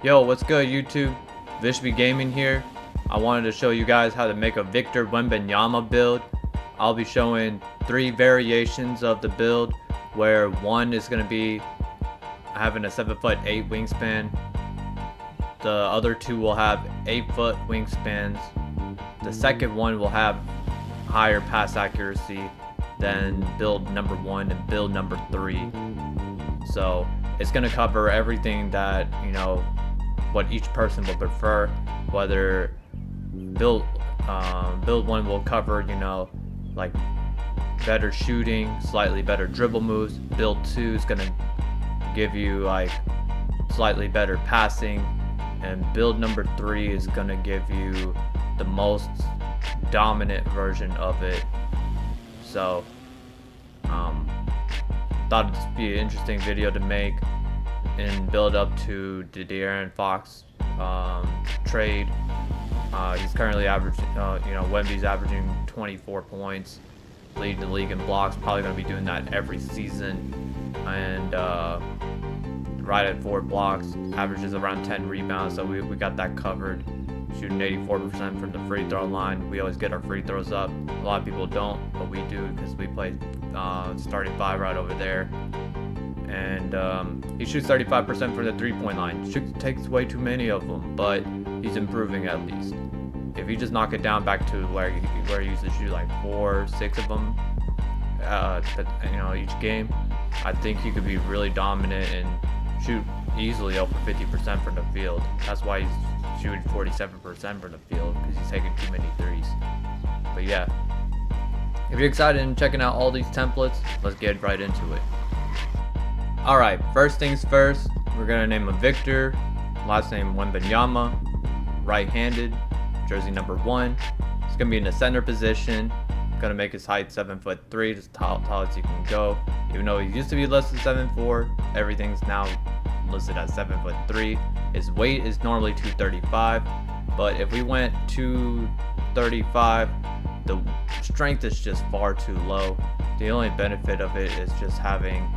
Yo, what's good YouTube? VISHBEGAMIN here. I wanted to show you guys how to make a Victor Wembanyama build. I'll be showing 3 variations of the build, where one is going to be having a 7'8" wingspan. The other 2 will have 8-foot wingspans. The second one will have higher pass accuracy than build number 1 and build number 3. So it's going to cover everything that, what each person would prefer. Whether build 1 will cover, like better shooting, slightly better dribble moves. Build 2 is going to give you like slightly better passing, and build number 3 is going to give you the most dominant version of it. So thought it'd be an interesting video to make and build up to the De'Aaron Fox trade. He's currently averaging, Wemby's averaging 24 points, leading the league in blocks. Probably going to be doing that every season, and right at 4 blocks, averages around 10 rebounds. So we got that covered. Shooting 84% from the free throw line. We always get our free throws up. A lot of people don't, but we do because we play starting 5 right over there. And he shoots 35% from the 3-point line. Takes way too many of them, but he's improving at least. If he just knock it down back to where he used to shoot like 4 or 6 of them, each game, I think he could be really dominant and shoot easily over 50% from the field. That's why he's shooting 47% from the field, because he's taking too many threes. But yeah, if you're excited and checking out all these templates, let's get right into it. Alright, first things first, we're gonna name him Victor, last name Wembanyama, right-handed, jersey number 1. He's gonna be in the center position. Gonna make his height 7'3", as tall as you can go. Even though he used to be less than 7'4", everything's now listed at 7'3". His weight is normally 235, but if we went 235, the strength is just far too low. The only benefit of it is just having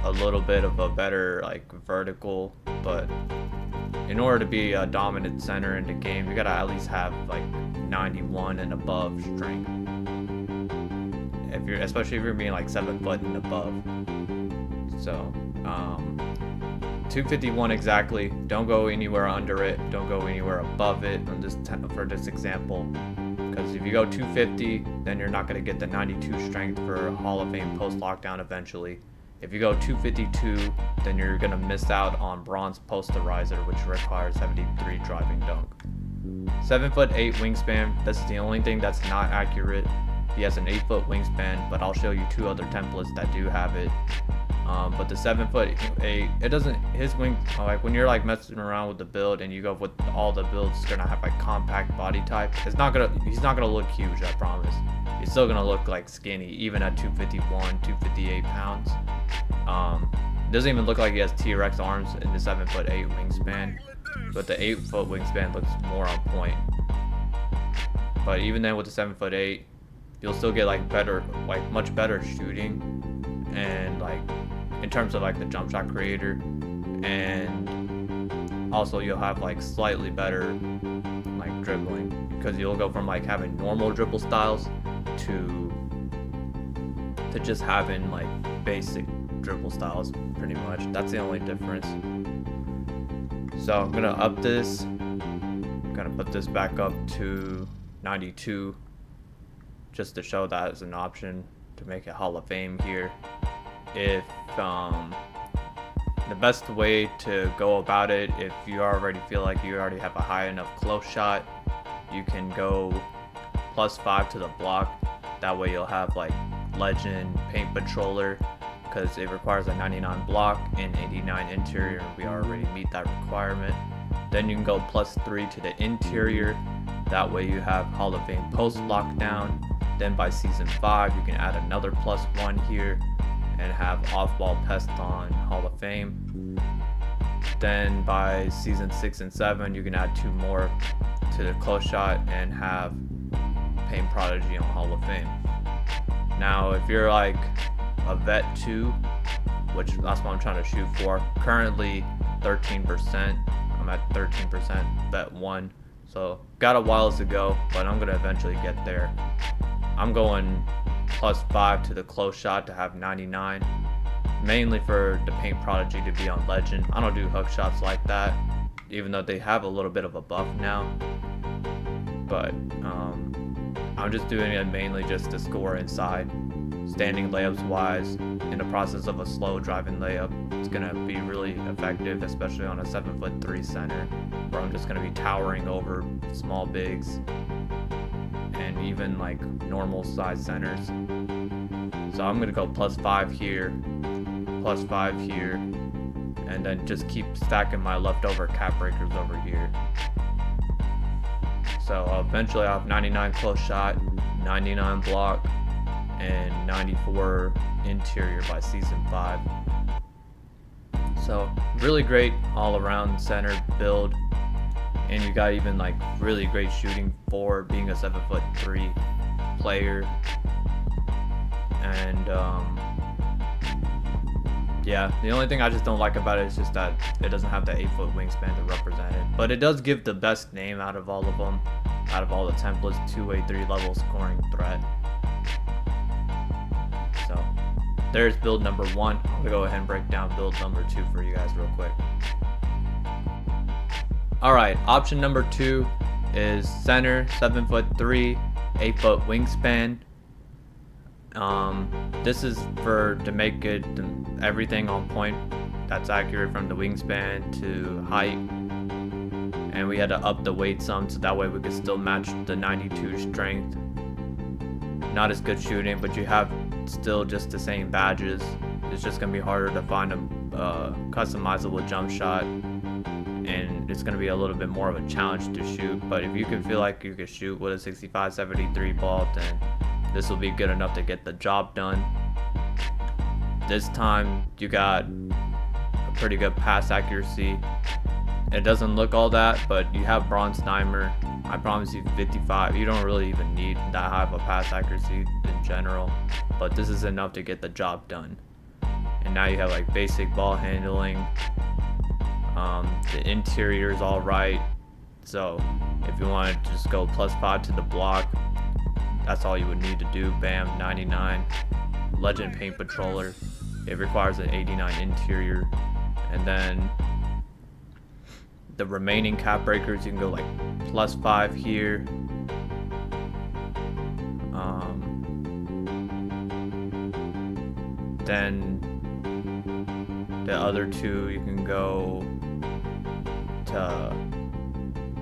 a little bit of a better vertical, but in order to be a dominant center in the game, you gotta at least have 91 and above strength. Especially if you're being 7 foot and above. So 251 exactly. Don't go anywhere under it. Don't go anywhere above it on this for this example. Because if you go 250, then you're not going to get the 92 strength for Hall of Fame post lockdown eventually. If you go 252, then you're going to miss out on bronze posterizer, which requires 73 driving dunk. 7'8" wingspan. This is the only thing that's not accurate. He has an 8-foot wingspan, but I'll show you 2 other templates that do have it. But the 7'8", it doesn't, his wing, when you're messing around with the build and you go with all the builds, it's gonna have compact body type. He's not gonna look huge, I promise. He's still gonna look skinny, even at 251, 258 pounds. Doesn't even look like he has T-Rex arms in the 7'8" wingspan, but the 8-foot wingspan looks more on point. But even then, with the 7'8", you'll still get much better shooting, and in terms of the jump shot creator, and also you'll have slightly better dribbling, because you'll go from having normal dribble styles to just having basic dribble styles pretty much. That's the only difference. So I'm gonna up this. I'm gonna put this back up to 92. Just to show that as an option to make it Hall of Fame here. If the best way to go about it, if you already feel like you already have a high enough close shot, you can go +5 to the block. That way you'll have legend paint patroller, because it requires a 99 block and 89 interior, and we already meet that requirement. Then you can go +3 to the interior. That way you have Hall of Fame post lockdown. Then by season 5, you can add another +1 here and have off-ball pest on Hall of Fame. Then by season 6 and 7, you can add 2 more to the close shot and have Paint Prodigy on Hall of Fame. Now, if you're a vet 2, which that's what I'm trying to shoot for, currently 13%. I'm at 13%, bet 1. So got a while to go, but I'm gonna eventually get there. I'm going +5 to the close shot to have 99, mainly for the paint prodigy to be on legend. I don't do hook shots like that, even though they have a little bit of a buff now. But I'm just doing it mainly just to score inside. Standing layups wise, in the process of a slow driving layup, it's gonna be really effective, especially on a 7'3" center, where I'm just gonna be towering over small bigs and even like normal size centers. So I'm gonna go +5 here, +5 here, and then just keep stacking my leftover cap breakers over here. So eventually I'll have 99 close shot, 99 block, and 94 interior by season 5. So really great all around center build, and you got even like really great shooting for being a 7'3" player. And yeah, the only thing I just don't like about it is just that it doesn't have the 8-foot wingspan to represent it, but it does give the best name out of all of them, out of all the templates, 2-way 3-level scoring threat. So there's build number 1. I'm gonna go ahead and break down build number 2 for you guys real quick. Alright, option number 2 is center, 7'3", 8-foot wingspan. This is to make it everything on point that's accurate from the wingspan to height, and we had to up the weight some so that way we could still match the 92 strength. Not as good shooting, but you have still just the same badges. It's just gonna be harder to find a customizable jump shot, and it's gonna be a little bit more of a challenge to shoot. But if you can feel like you can shoot with a 65-73 ball, then this will be good enough to get the job done. This time you got a pretty good pass accuracy. It doesn't look all that, but you have Bronze Dimer. I promise you 55. You don't really even need that high of a pass accuracy in general, but this is enough to get the job done. And now you have like basic ball handling. The interior is all right. So if you want to just go +5 to the block, that's all you would need to do. Bam, 99. Legend Paint Patroller. It requires an 89 interior. And then the remaining cap breakers, you can go like +5 here. Then the other two, you can go to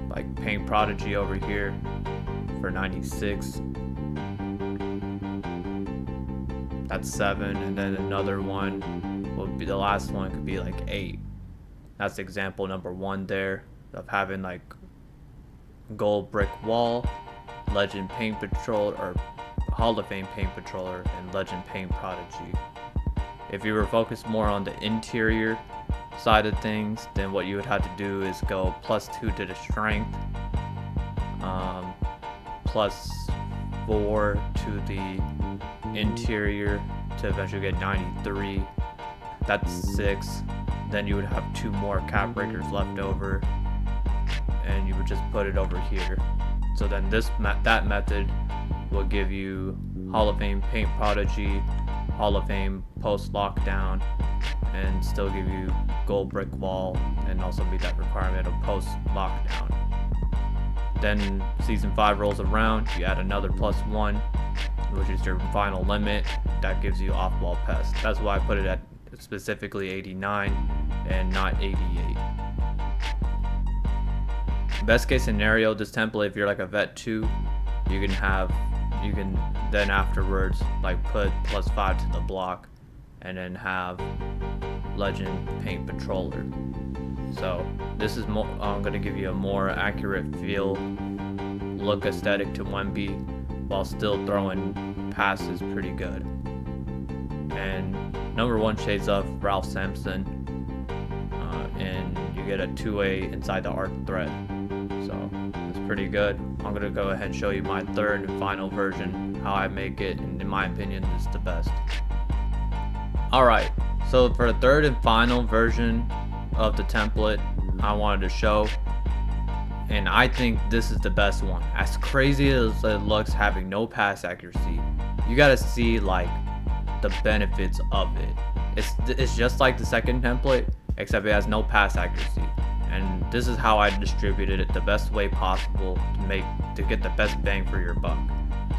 like Paint Prodigy over here for 96. That's 7, and then another one would be, the last one could be like 8. That's example number 1 there of having like gold brick wall, legend paint patrol, or Hall of Fame paint patroller, and legend paint prodigy. If you were focused more on the interior side of things, then what you would have to do is go +2 to the strength, +4 to the interior to eventually get 93. That's 6. Then you would have 2 more cap breakers left over, and you would just put it over here. So then that method will give you Hall of Fame paint prodigy, Hall of Fame post lockdown, and still give you gold brick wall, and also meet that requirement of post lockdown. Then season 5 rolls around, you add another +1, which is your final limit. That gives you off ball pest. That's why I put it at specifically 89 and not 88. Best case scenario, this template, if you're like a vet 2, you can then afterwards like put +5 to the block, and then have legend paint patroller. So this is more, I'm gonna give you a more accurate feel, look aesthetic to Wemby, while still throwing passes pretty good. And number 1 shades of Ralph Sampson, and you get a 2-way inside the arc threat. So it's pretty good. I'm gonna go ahead and show you my 3rd and final version, how I make it, and in my opinion, it's the best. Alright, so for the 3rd and final version of the template I wanted to show, and I think this is the best one. As crazy as it looks having no pass accuracy, you gotta see like the benefits of it. It's just like the second template, except it has no pass accuracy. And this is how I distributed it the best way possible to get the best bang for your buck.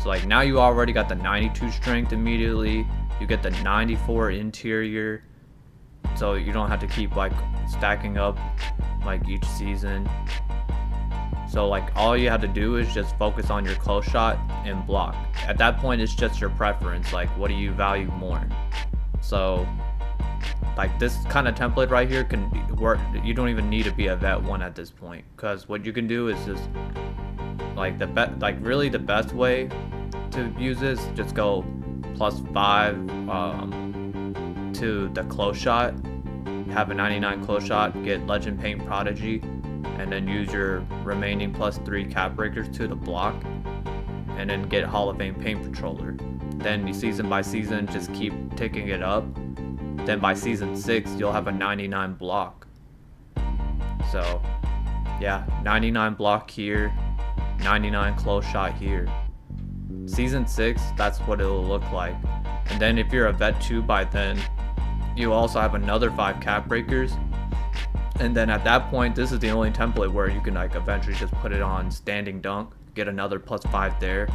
So like now you already got the 92 strength immediately, you get the 94 interior, so you don't have to keep like stacking up like each season. So like all you have to do is just focus on your close shot and block. At that point it's just your preference, like what do you value more. So like this kind of template right here can work. You don't even need to be a vet 1 at this point, because what you can do is just like really the best way to use this, just go +5 to the close shot, have a 99 close shot, get Legend Paint Prodigy, and then use your remaining +3 cap breakers to the block, and then get Hall of Fame Paint Patroller. Then you season by season just keep ticking it up. Then by season 6 you'll have a 99 block. So yeah, 99 block here, 99 close shot here. Season 6, that's what it'll look like. And then if you're a vet 2 by then, you also have another 5 cap breakers. And then at that point, this is the only template where you can like eventually just put it on standing dunk, get another +5 there,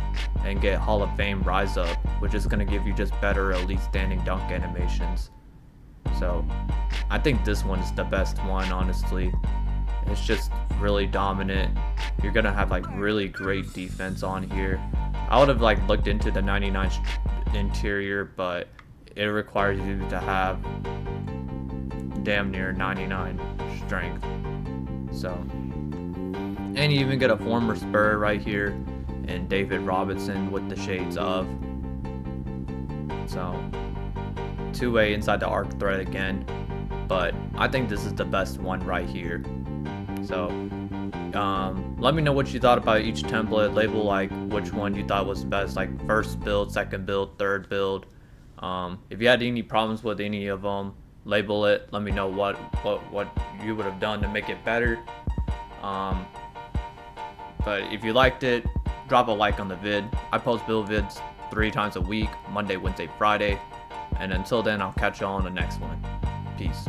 and get Hall of Fame rise up, which is going to give you just better elite standing dunk animations. So I think this one is the best one, honestly. It's just really dominant. You're gonna have like really great defense on here. I would have like looked into the 99 interior, but it requires you to have damn near 99 strength. So, and you even get a former Spur right here and David Robinson with the shades of. So 2-way inside the arc thread again, but I think this is the best one right here. So let me know what you thought about each template. Label like which one you thought was best, like first build, second build, third build. If you had any problems with any of them, label it. Let me know what you would have done to make it better. But if you liked it, drop a like on the vid. I post build vids 3 times a week, Monday, Wednesday, Friday. And until then, I'll catch you all on the next one. Peace.